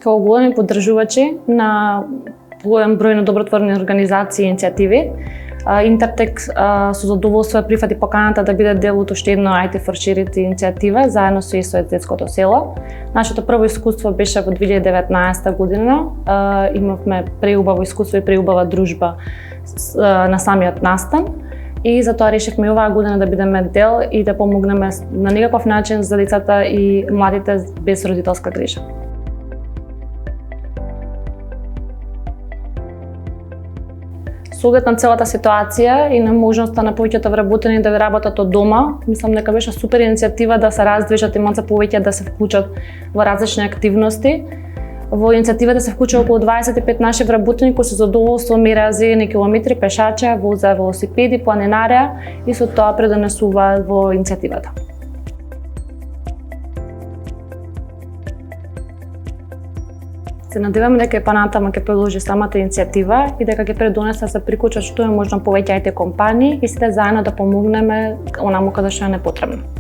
како големи поддржувачи на голем број на добротворни организации и иницијативи. Интертек со задоволство ја прифати поканата да биде дел од уште една IT for Charity иницијатива заедно со СОС Детското село. Нашето прво искуство беше во 2019 година. Имавме преубаво искуство и преубава дружба на самиот настан. И затоа решивме и оваа година да бидеме дел и да помогнеме на некаков начин за децата и младите без родителска грижа. Со оглед на целата ситуација и на можноста на повеќето вработени да работат од дома, мислам дека беше супер иницијатива да се раздвижат и малку повеќе да се вклучат во различни активности. Во иницијативата се вклучува околу 25 наши вработени кои со задоволство мераат зелени километри пешача, возат велосипеди, планинарија и со тоа предонесуваат во иницијативата. Се надеваме дека и понатаму ќе продолжи самата иницијатива и дека ќе предонесе да се приклучат што е можно повеќе IT компании и сите заедно да помогнеме онаму каде што е непотребно.